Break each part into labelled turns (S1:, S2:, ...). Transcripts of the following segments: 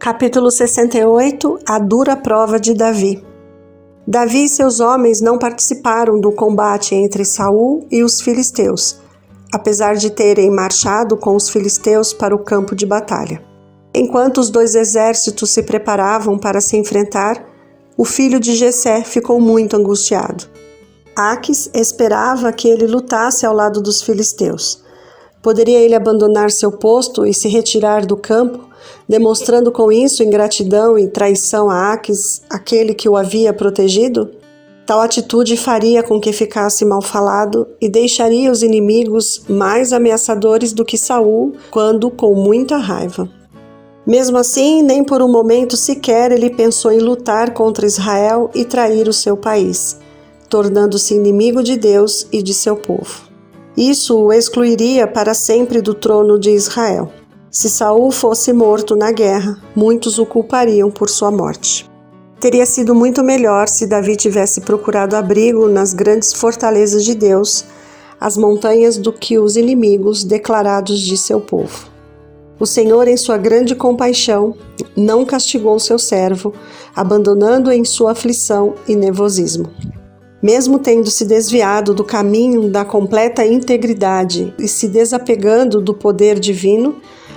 S1: Capítulo 68 – A dura prova de Davi. Davi e seus homens não participaram do combate entre Saul e os filisteus, apesar de terem marchado com os filisteus para o campo de batalha. Enquanto os dois exércitos se preparavam para se enfrentar, o filho de Jessé ficou muito angustiado. Aquis esperava que ele lutasse ao lado dos filisteus. Poderia ele abandonar seu posto e se retirar do campo, demonstrando com isso ingratidão e traição a Aquis, aquele que o havia protegido? Tal atitude faria com que ficasse mal falado e deixaria os inimigos mais ameaçadores do que Saul, quando com muita raiva. Mesmo assim, nem por um momento sequer ele pensou em lutar contra Israel e trair o seu país, tornando-se inimigo de Deus e de seu povo. Isso o excluiria para sempre do trono de Israel. Se Saul fosse morto na guerra, muitos o culpariam por sua morte. Teria sido muito melhor se Davi tivesse procurado abrigo nas grandes fortalezas de Deus, as montanhas, do que os inimigos declarados de seu povo. O Senhor, em sua grande compaixão, não castigou seu servo, abandonando-o em sua aflição e nervosismo. Mesmo tendo se desviado do caminho da completa integridade e se desapegando do poder divino,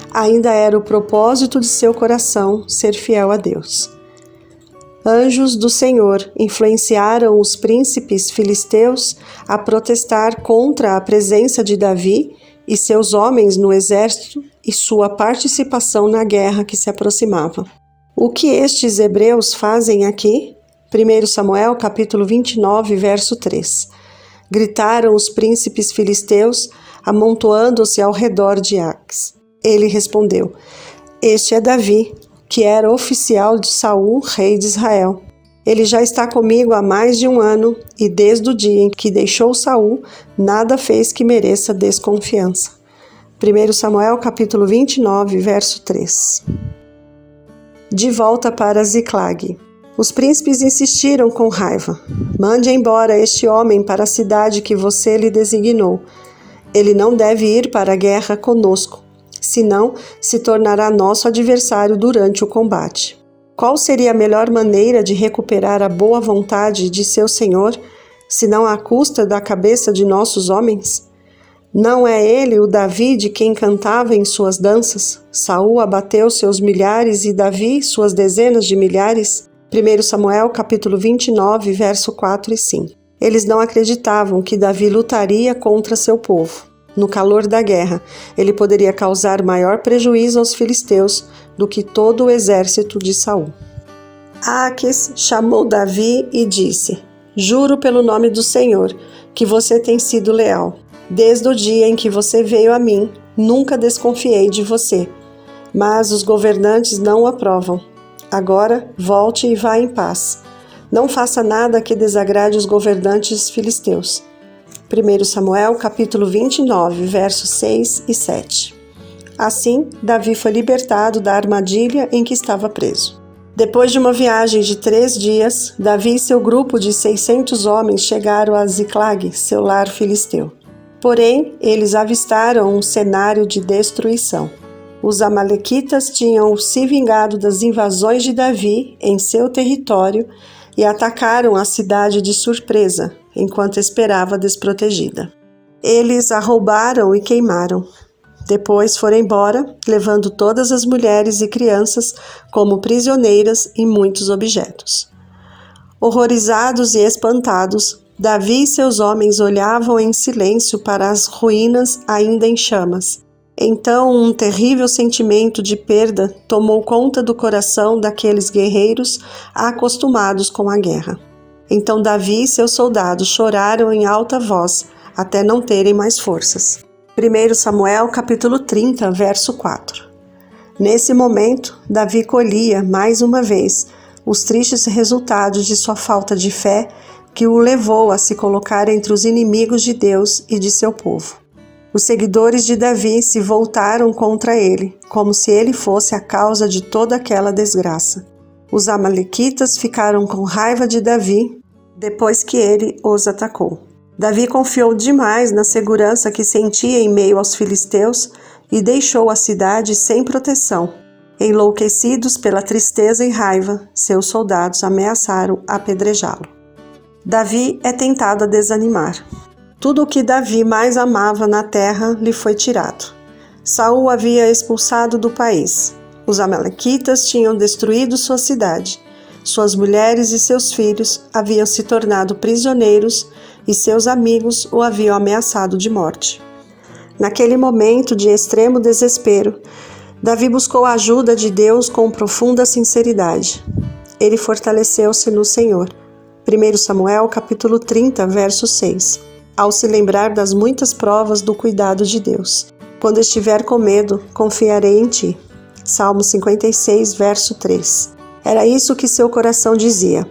S1: ainda era o propósito de seu coração ser fiel a Deus. Anjos do Senhor influenciaram os príncipes filisteus a protestar contra a presença de Davi e seus homens no exército e sua participação na guerra que se aproximava. O que estes hebreus fazem aqui? 1 Samuel capítulo 29, verso 3. Gritaram os príncipes filisteus, amontoando-se ao redor de Aquis. Ele respondeu: Este é Davi, que era oficial de Saul, rei de Israel. Ele já está comigo há mais de um ano, e desde o dia em que deixou Saul, nada fez que mereça desconfiança. 1 Samuel capítulo 29, verso 3. De volta para Ziclag. Os príncipes insistiram com raiva: Mande embora este homem para a cidade que você lhe designou. Ele não deve ir para a guerra conosco, senão se tornará nosso adversário durante o combate. Qual seria a melhor maneira de recuperar a boa vontade de seu senhor, senão à custa da cabeça de nossos homens? Não é ele o Davi de quem cantava em suas danças? Saul abateu seus milhares e Davi suas dezenas de milhares? 1 Samuel capítulo 29, verso 4 e 5. Eles não acreditavam que Davi lutaria contra seu povo. No calor da guerra, ele poderia causar maior prejuízo aos filisteus do que todo o exército de Saul. Aquis chamou Davi e disse: Juro pelo nome do Senhor que você tem sido leal. Desde o dia em que você veio a mim, nunca desconfiei de você. Mas os governantes não o aprovam. Agora, volte e vá em paz. Não faça nada que desagrade os governantes filisteus. 1 Samuel, capítulo 29, versos 6 e 7. Assim, Davi foi libertado da armadilha em que estava preso. Depois de uma viagem de 3 dias, Davi e seu grupo de 600 homens chegaram a Ziclag, seu lar filisteu. Porém, eles avistaram um cenário de destruição. Os amalequitas tinham se vingado das invasões de Davi em seu território e atacaram a cidade de surpresa, enquanto esperava desprotegida. Eles a roubaram e queimaram. Depois foram embora, levando todas as mulheres e crianças como prisioneiras e muitos objetos. Horrorizados e espantados, Davi e seus homens olhavam em silêncio para as ruínas ainda em chamas. Então um terrível sentimento de perda tomou conta do coração daqueles guerreiros acostumados com a guerra. Então Davi e seus soldados choraram em alta voz, até não terem mais forças. 1 Samuel capítulo 30, verso 4. Nesse momento, Davi colhia, mais uma vez, os tristes resultados de sua falta de fé, que o levou a se colocar entre os inimigos de Deus e de seu povo. Os seguidores de Davi se voltaram contra ele, como se ele fosse a causa de toda aquela desgraça. Os amalequitas ficaram com raiva de Davi depois que ele os atacou. Davi confiou demais na segurança que sentia em meio aos filisteus e deixou a cidade sem proteção. Enlouquecidos pela tristeza e raiva, seus soldados ameaçaram apedrejá-lo. Davi é tentado a desanimar. Tudo o que Davi mais amava na terra lhe foi tirado. Saul havia expulsado do país. Os amalequitas tinham destruído sua cidade. Suas mulheres e seus filhos haviam se tornado prisioneiros e seus amigos o haviam ameaçado de morte. Naquele momento de extremo desespero, Davi buscou a ajuda de Deus com profunda sinceridade. Ele fortaleceu-se no Senhor. 1 Samuel capítulo 30, verso 6. Ao se lembrar das muitas provas do cuidado de Deus. Quando estiver com medo, confiarei em ti. Salmo 56, verso 3. Era isso que seu coração dizia.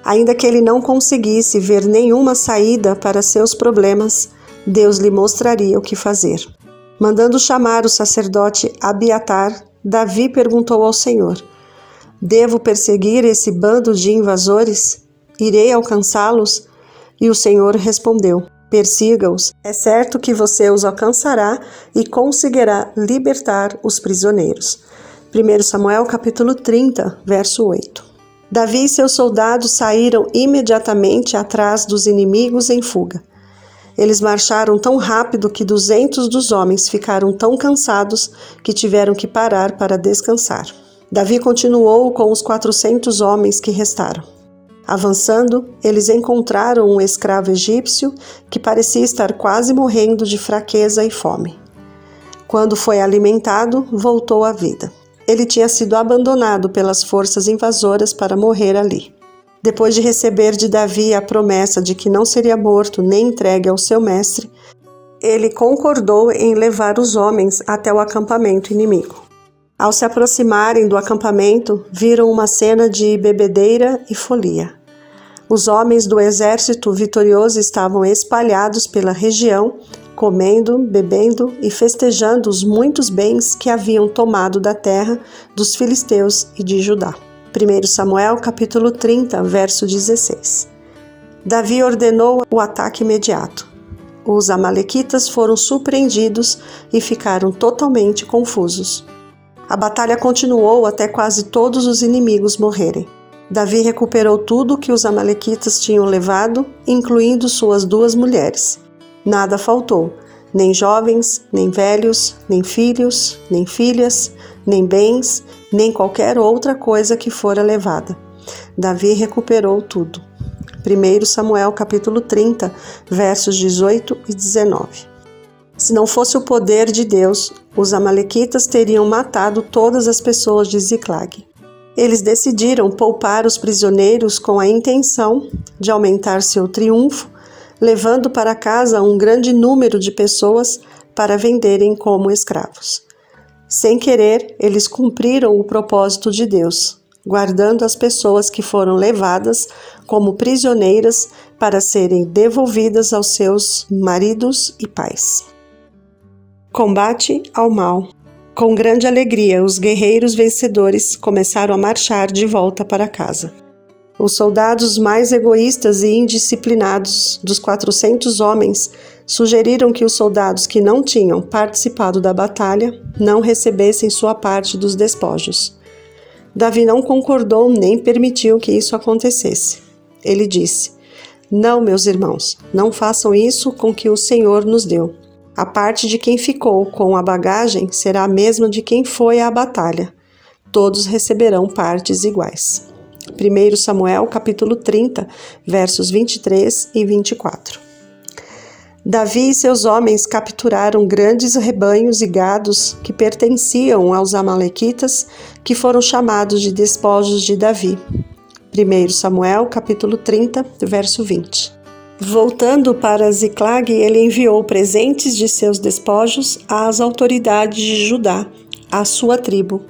S1: Ainda que ele não conseguisse ver nenhuma saída para seus problemas, Deus lhe mostraria o que fazer. Mandando chamar o sacerdote Abiatar, Davi perguntou ao Senhor: devo perseguir esse bando de invasores? Irei alcançá-los? E o Senhor respondeu: persiga-os. É certo que você os alcançará e conseguirá libertar os prisioneiros. 1 Samuel capítulo 30, verso 8. Davi e seus soldados saíram imediatamente atrás dos inimigos em fuga. Eles marcharam tão rápido que 200 dos homens ficaram tão cansados que tiveram que parar para descansar. Davi continuou com os 400 homens que restaram. Avançando, eles encontraram um escravo egípcio que parecia estar quase morrendo de fraqueza e fome. Quando foi alimentado, voltou à vida. Ele tinha sido abandonado pelas forças invasoras para morrer ali. Depois de receber de Davi a promessa de que não seria morto nem entregue ao seu mestre, ele concordou em levar os homens até o acampamento inimigo. Ao se aproximarem do acampamento, viram uma cena de bebedeira e folia. Os homens do exército vitorioso estavam espalhados pela região, comendo, bebendo e festejando os muitos bens que haviam tomado da terra dos filisteus e de Judá. 1 Samuel capítulo 30, verso 16. Davi ordenou o ataque imediato. Os amalequitas foram surpreendidos e ficaram totalmente confusos. A batalha continuou até quase todos os inimigos morrerem. Davi recuperou tudo que os amalequitas tinham levado, incluindo suas 2 mulheres. Nada faltou, nem jovens, nem velhos, nem filhos, nem filhas, nem bens, nem qualquer outra coisa que fora levada. Davi recuperou tudo. 1 Samuel capítulo 30, versos 18 e 19. Se não fosse o poder de Deus, os amalequitas teriam matado todas as pessoas de Ziclag. Eles decidiram poupar os prisioneiros com a intenção de aumentar seu triunfo, levando para casa um grande número de pessoas para venderem como escravos. Sem querer, eles cumpriram o propósito de Deus, guardando as pessoas que foram levadas como prisioneiras para serem devolvidas aos seus maridos e pais. Combate ao mal. Com grande alegria, os guerreiros vencedores começaram a marchar de volta para casa. Os soldados mais egoístas e indisciplinados dos 400 homens sugeriram que os soldados que não tinham participado da batalha não recebessem sua parte dos despojos. Davi não concordou nem permitiu que isso acontecesse. Ele disse: não, meus irmãos, não façam isso com que o Senhor nos deu. A parte de quem ficou com a bagagem será a mesma de quem foi à batalha. Todos receberão partes iguais. 1 Samuel capítulo 30, versos 23 e 24. Davi e seus homens capturaram grandes rebanhos e gados que pertenciam aos amalequitas, que foram chamados de despojos de Davi. 1 Samuel capítulo 30, verso 20. Voltando para Ziclag, ele enviou presentes de seus despojos às autoridades de Judá, à sua tribo.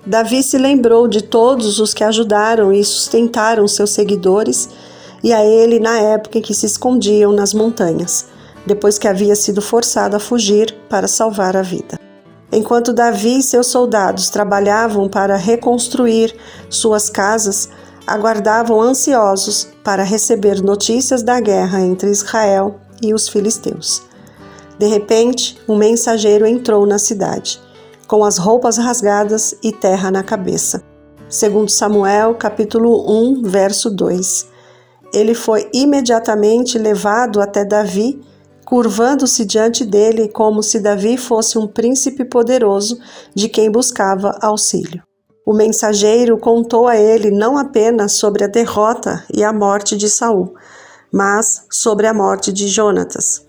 S1: Davi se lembrou de todos os que ajudaram e sustentaram seus seguidores e a ele na época em que se escondiam nas montanhas, depois que havia sido forçado a fugir para salvar a vida. Enquanto Davi e seus soldados trabalhavam para reconstruir suas casas, aguardavam ansiosos para receber notícias da guerra entre Israel e os filisteus. De repente, um mensageiro entrou na cidade. com as roupas rasgadas e terra na cabeça. 2 Samuel, capítulo 1, verso 2. Ele foi imediatamente levado até Davi, curvando-se diante dele como se Davi fosse um príncipe poderoso de quem buscava auxílio. O mensageiro contou a ele não apenas sobre a derrota e a morte de Saul, mas sobre a morte de Jonatas.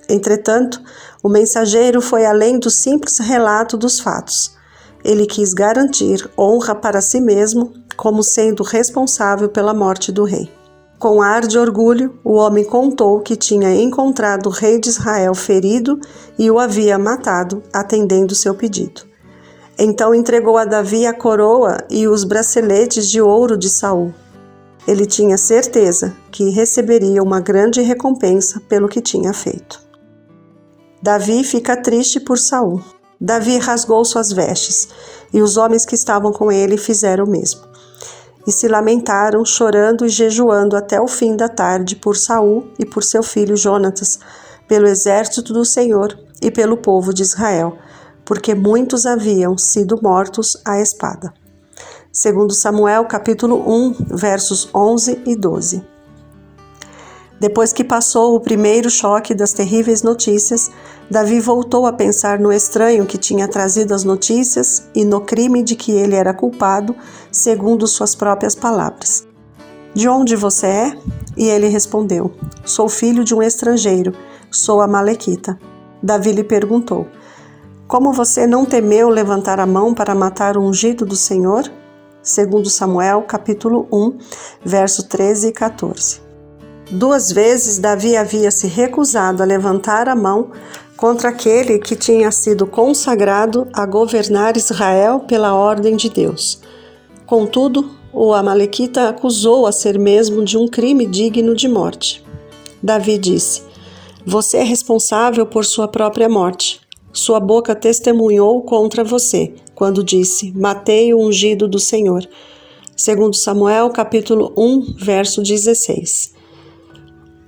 S1: Entretanto, o mensageiro foi além do simples relato dos fatos. Ele quis garantir honra para si mesmo como sendo responsável pela morte do rei. Com ar de orgulho, o homem contou que tinha encontrado o rei de Israel ferido e o havia matado, atendendo seu pedido. Então entregou a Davi a coroa e os braceletes de ouro de Saul. Ele tinha certeza que receberia uma grande recompensa pelo que tinha feito. Davi fica triste por Saul. Davi rasgou suas vestes, e os homens que estavam com ele fizeram o mesmo. E se lamentaram, chorando e jejuando até o fim da tarde por Saul e por seu filho Jonatas, pelo exército do Senhor e pelo povo de Israel, porque muitos haviam sido mortos à espada. 2 Samuel, capítulo 1, versos 11 e 12. Depois que passou o primeiro choque das terríveis notícias, Davi voltou a pensar no estranho que tinha trazido as notícias e no crime de que ele era culpado, segundo suas próprias palavras. De onde você é? E ele respondeu: Sou filho de um estrangeiro, sou amalequita. Davi lhe perguntou: Como você não temeu levantar a mão para matar o ungido do Senhor? 2 Samuel, capítulo 1, verso 13 e 14. 2 vezes Davi havia se recusado a levantar a mão contra aquele que tinha sido consagrado a governar Israel pela ordem de Deus. Contudo, o amalequita acusou a ser mesmo de um crime digno de morte. Davi disse: Você é responsável por sua própria morte. Sua boca testemunhou contra você, quando disse: Matei o ungido do Senhor. 2 Samuel, capítulo 1, verso 16.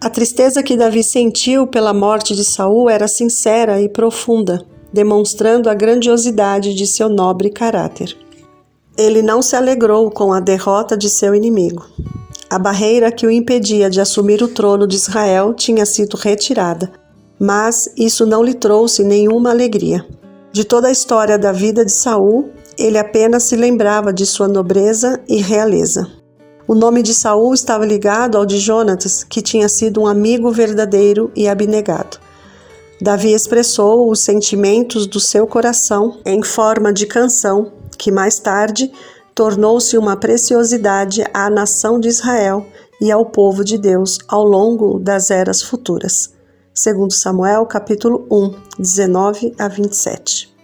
S1: A tristeza que Davi sentiu pela morte de Saul era sincera e profunda, demonstrando a grandiosidade de seu nobre caráter. Ele não se alegrou com a derrota de seu inimigo. A barreira que o impedia de assumir o trono de Israel tinha sido retirada, mas isso não lhe trouxe nenhuma alegria. De toda a história da vida de Saul, ele apenas se lembrava de sua nobreza e realeza. O nome de Saul estava ligado ao de Jonatas, que tinha sido um amigo verdadeiro e abnegado. Davi expressou os sentimentos do seu coração em forma de canção, que mais tarde tornou-se uma preciosidade à nação de Israel e ao povo de Deus ao longo das eras futuras. 2 Samuel, capítulo 1, 19 a 27.